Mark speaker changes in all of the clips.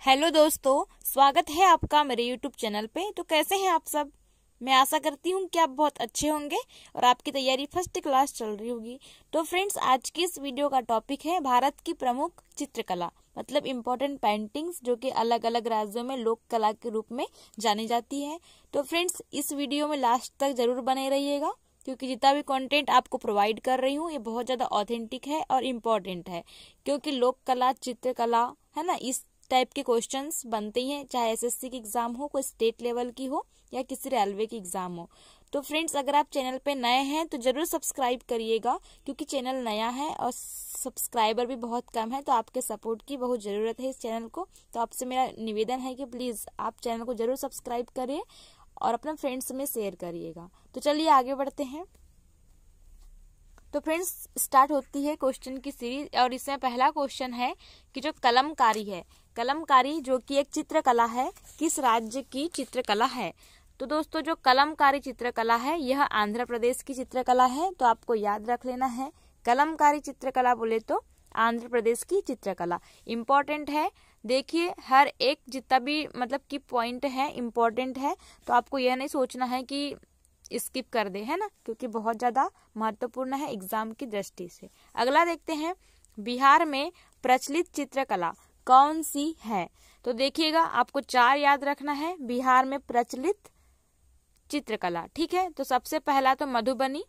Speaker 1: Hello दोस्तों, स्वागत है आपका मेरे यूट्यूब चैनल पे। तो कैसे हैं आप सब? मैं आशा करती हूँ कि आप बहुत अच्छे होंगे और आपकी तैयारी फर्स्ट क्लास चल रही होगी। तो फ्रेंड्स, आज की इस वीडियो का टॉपिक है भारत की प्रमुख चित्रकला, मतलब इम्पोर्टेंट पेंटिंग्स जो कि अलग अलग राज्यों में लोक कला के रूप में जानी जाती है। तो फ्रेंड्स, इस वीडियो में लास्ट तक जरूर बने रहिएगा, क्योंकि जितना भी कंटेंट आपको प्रोवाइड कर रही हूँ ये बहुत ज़्यादा ऑथेंटिक है और इम्पोर्टेंट है, क्योंकि लोक कला, चित्रकला है ना, इस टाइप के क्वेश्चंस बनते ही हैं, चाहे एसएससी की एग्जाम हो, कोई स्टेट लेवल की हो या किसी रेलवे की एग्जाम हो। तो फ्रेंड्स, अगर आप चैनल पे नए हैं तो जरूर सब्सक्राइब करिएगा, क्योंकि चैनल नया है और सब्सक्राइबर भी बहुत कम है, तो आपके सपोर्ट की बहुत ज़रूरत है इस चैनल को। तो आपसे मेरा निवेदन है कि प्लीज़ आप चैनल को जरूर सब्सक्राइब करिए और अपने फ्रेंड्स में शेयर करिएगा। तो चलिए आगे बढ़ते हैं। तो फ्रेंड्स, स्टार्ट होती है क्वेश्चन की सीरीज, और इसमें पहला क्वेश्चन है कि जो कलमकारी है, कलमकारी जो कि एक चित्रकला है, किस राज्य की चित्रकला है? तो दोस्तों, जो कलमकारी चित्रकला है यह आंध्र प्रदेश की चित्रकला है। तो आपको याद रख लेना है, कलमकारी चित्रकला बोले तो आंध्र प्रदेश की चित्रकला इम्पोर्टेंट है। देखिए, हर एक जितना भी मतलब की पॉइंट है इम्पोर्टेंट है, तो आपको यह नहीं सोचना है कि स्किप कर दे, है ना, क्योंकि बहुत ज्यादा महत्वपूर्ण है एग्जाम की दृष्टि से। अगला देखते हैं, बिहार में प्रचलित चित्रकला कौन सी है? तो देखिएगा, आपको 4 याद रखना है बिहार में प्रचलित चित्रकला। ठीक है, तो सबसे पहला तो मधुबनी,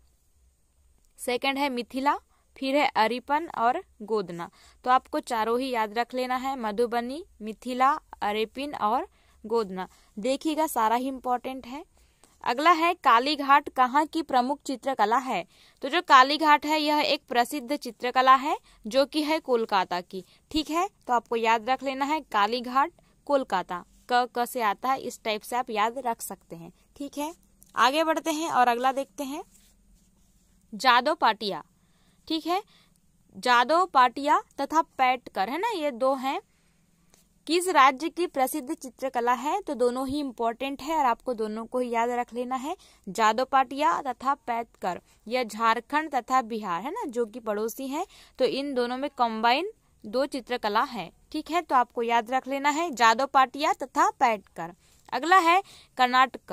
Speaker 1: सेकंड है मिथिला, फिर है अरिपन और गोदना। तो आपको चारों ही याद रख लेना है, मधुबनी, मिथिला, अरिपिन और गोदना। देखिएगा, सारा ही इम्पोर्टेंट है। अगला है, काली घाट कहाँ की प्रमुख चित्रकला है? तो जो काली घाट है यह एक प्रसिद्ध चित्रकला है जो कि है कोलकाता की। ठीक है, तो आपको याद रख लेना है काली घाट कोलकाता, क से आता है, इस टाइप से आप याद रख सकते हैं। ठीक है, आगे बढ़ते हैं और अगला देखते हैं, जादव पाटिया। ठीक है, जादव पाटिया तथा पैटकर, है ना, ये दो हैं, किस राज्य की प्रसिद्ध चित्रकला है? तो दोनों ही इम्पोर्टेंट है और आपको दोनों को ही याद रख लेना है। जादव पाटिया तथा पैटकर यह झारखंड तथा बिहार, है ना, जो कि पड़ोसी हैं, तो इन दोनों में कंबाइन 2 चित्रकला है। ठीक है, तो आपको याद रख लेना है जादव पाटिया तथा पैटकर। अगला है कर्नाटक,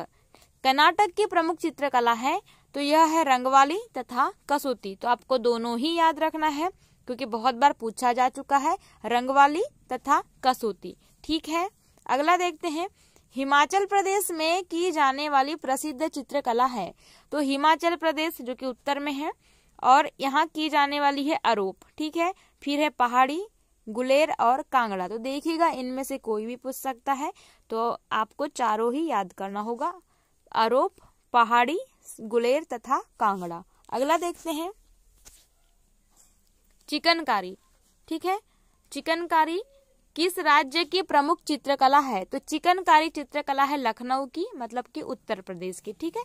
Speaker 1: कर्नाटक की प्रमुख चित्रकला है, तो यह है रंगवाली तथा कसौती। तो आपको दोनों ही याद रखना है, क्योंकि बहुत बार पूछा जा चुका है, रंगवाली तथा कसौती। ठीक है, अगला देखते हैं, हिमाचल प्रदेश में की जाने वाली प्रसिद्ध चित्रकला है। तो हिमाचल प्रदेश जो कि उत्तर में है और यहाँ की जाने वाली है आरोप। ठीक है, फिर है पहाड़ी, गुलेर और कांगड़ा। तो देखिएगा, इनमें से कोई भी पूछ सकता है, तो आपको चारों ही याद करना होगा, आरोप, पहाड़ी, गुलेर तथा कांगड़ा। अगला देखते हैं, चिकनकारी। ठीक है, चिकनकारी किस राज्य की प्रमुख चित्रकला है? तो चिकनकारी चित्रकला है लखनऊ की, मतलब कि उत्तर प्रदेश की। ठीक है,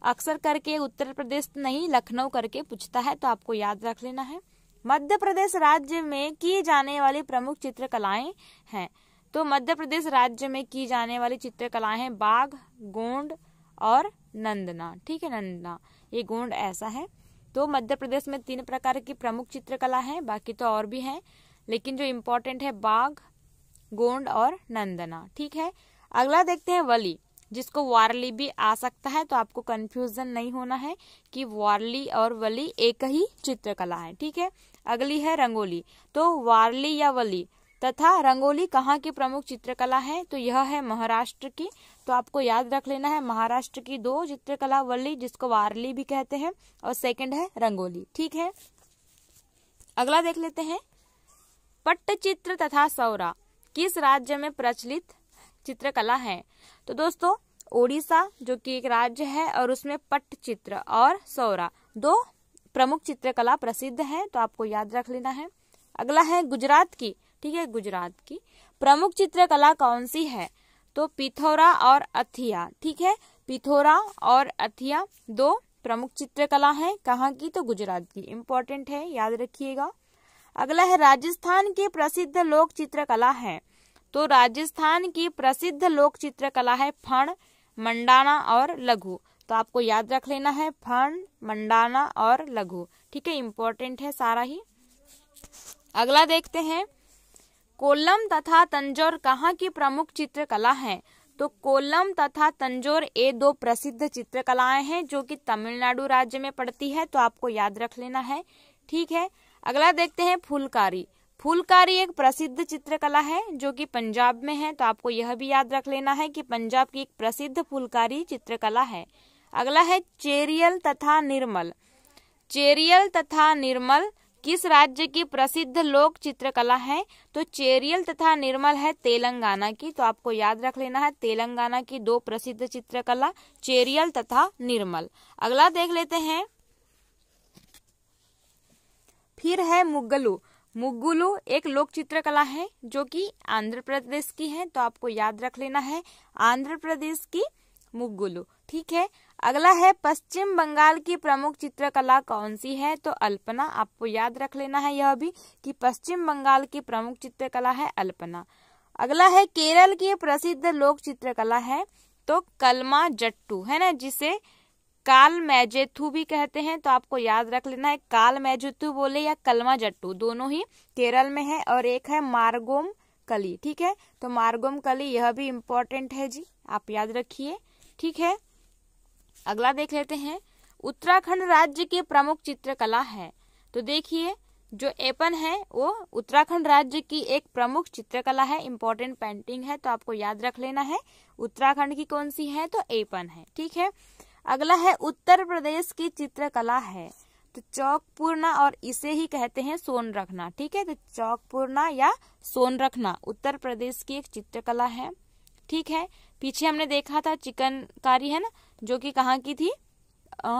Speaker 1: अक्सर करके उत्तर प्रदेश नहीं लखनऊ करके पूछता है, तो आपको याद रख लेना है। मध्य प्रदेश राज्य में की जाने वाली प्रमुख चित्रकलाएं हैं। तो मध्य प्रदेश राज्य में की जाने वाली चित्रकलाएं हैं बाघ, गोंड और नंदना। ठीक है, नंदना, ये गोंड ऐसा है। तो मध्य प्रदेश में 3 प्रकार की प्रमुख चित्रकला है, बाकी तो और भी हैं, लेकिन जो इम्पोर्टेंट है बाघ, गोंड और नंदना। ठीक है, अगला देखते हैं वली, जिसको वारली भी आ सकता है, तो आपको कंफ्यूजन नहीं होना है कि वारली और वली एक ही चित्रकला है। ठीक है, अगली है रंगोली। तो वारली या वली तथा रंगोली कहाँ की प्रमुख चित्रकला है? तो यह है महाराष्ट्र की। तो आपको याद रख लेना है, महाराष्ट्र की 2 चित्रकला, वली जिसको वारली भी कहते हैं और सेकंड है रंगोली। ठीक है, अगला देख लेते हैं, पट्टचित्र तथा सौरा किस राज्य में प्रचलित चित्रकला है? तो दोस्तों, ओडिशा जो कि एक राज्य है और उसमें पट्टचित्र और सौरा 2 प्रमुख चित्रकला प्रसिद्ध है, तो आपको याद रख लेना है। अगला है गुजरात की। ठीक है, गुजरात की प्रमुख चित्रकला कौन सी है? तो पिथौरा और अथिया। ठीक है, पिथौरा और अथिया 2 प्रमुख चित्रकला है, कहाँ की? तो गुजरात की। इम्पोर्टेंट है, याद रखिएगा। अगला है, राजस्थान की प्रसिद्ध लोक चित्रकला है। तो राजस्थान की प्रसिद्ध लोक चित्रकला है फण, मंडाना और लघु। तो आपको याद रख लेना है, फण, मंडाना और लघु। ठीक है, इम्पोर्टेंट है सारा ही। अगला देखते हैं, कोल्लम तथा तंजौर कहाँ की प्रमुख चित्रकला है? तो कोल्लम तथा तंजौर ये दो प्रसिद्ध चित्रकलाएं हैं जो कि तमिलनाडु राज्य में पड़ती है, तो आपको याद रख लेना है। ठीक है, अगला देखते हैं फुलकारी। फुलकारी एक प्रसिद्ध चित्रकला है जो कि पंजाब में है, तो आपको यह भी याद रख लेना है कि पंजाब की एक प्रसिद्ध फुलकारी चित्रकला है। अगला है चेरियल तथा निर्मल। चेरियल तथा निर्मल किस राज्य की प्रसिद्ध लोक चित्रकला है? तो चेरियल तथा निर्मल है तेलंगाना की, तो आपको याद रख लेना है तेलंगाना की दो प्रसिद्ध चित्रकला चेरियल तथा निर्मल। अगला देख लेते हैं, फिर है मुग्गलू। मुग्गुलू एक लोक चित्रकला है जो कि आंध्र प्रदेश की है, तो आपको याद रख लेना है आंध्र प्रदेश की मुग्गुलू। ठीक है, अगला है पश्चिम बंगाल की प्रमुख चित्रकला कौन सी है? तो अल्पना। आपको याद रख लेना है यह भी कि पश्चिम बंगाल की प्रमुख चित्रकला है अल्पना। अगला है केरल की प्रसिद्ध लोक चित्रकला है तो कलमा जट्टू है ना, जिसे काल मैजेथु भी कहते हैं, तो आपको याद रख लेना है काल मैजेथु बोले या कलमा जट्टू, दोनों ही केरल में है। और एक है मार्गोम कली। ठीक है, तो मार्गोम कली यह भी इम्पोर्टेंट है जी, आप याद रखिए। ठीक है, अगला देख लेते हैं, उत्तराखंड राज्य की प्रमुख चित्रकला है। तो देखिए जो एपन है वो उत्तराखंड राज्य की एक प्रमुख चित्रकला है, इम्पोर्टेंट पेंटिंग है, तो आपको याद रख लेना है उत्तराखंड की कौन सी है? तो एपन है। ठीक है, अगला है उत्तर प्रदेश की चित्रकला है तो चौकपूर्णा, और इसे ही कहते हैं सोन रखना। ठीक है, तो चौकपूर्णा या सोन रखना उत्तर प्रदेश की एक चित्रकला है। ठीक है, पीछे हमने देखा था चिकनकारी है ना, जो कि कहाँ की थी?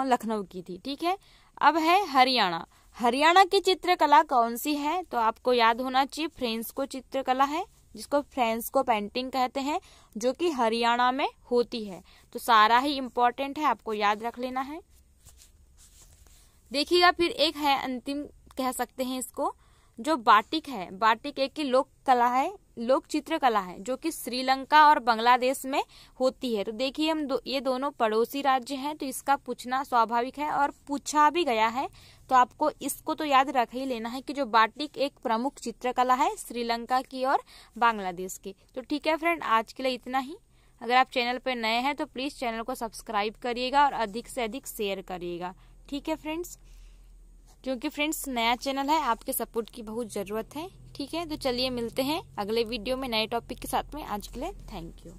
Speaker 1: लखनऊ की थी। ठीक है, अब है हरियाणा। हरियाणा की चित्रकला कौन सी है? तो आपको याद होना चाहिए फ्रेंस्को चित्रकला है, जिसको फ्रेंस्को पेंटिंग कहते हैं, जो कि हरियाणा में होती है। तो सारा ही इम्पोर्टेंट है, आपको याद रख लेना है। देखिएगा, फिर एक है अंतिम कह सकते हैं इसको, जो बाटिक है। बाटिक एक की लोक कला है, लोक चित्रकला है, जो कि श्रीलंका और बांग्लादेश में होती है। तो देखिए हम ये दोनों पड़ोसी राज्य हैं, तो इसका पूछना स्वाभाविक है और पूछा भी गया है, तो आपको इसको तो याद रख ही लेना है कि जो बाटिक एक प्रमुख चित्रकला है श्रीलंका की और बांग्लादेश की। तो ठीक है फ्रेंड, आज के लिए इतना ही। अगर आप चैनल पर नए हैं तो प्लीज चैनल को सब्सक्राइब करिएगा और अधिक से अधिक शेयर करिएगा। ठीक है फ्रेंड्स, क्योंकि फ्रेंड्स नया चैनल है, आपके सपोर्ट की बहुत जरूरत है। ठीक है, तो चलिए मिलते हैं अगले वीडियो में नए टॉपिक के साथ में। आज के लिए थैंक यू।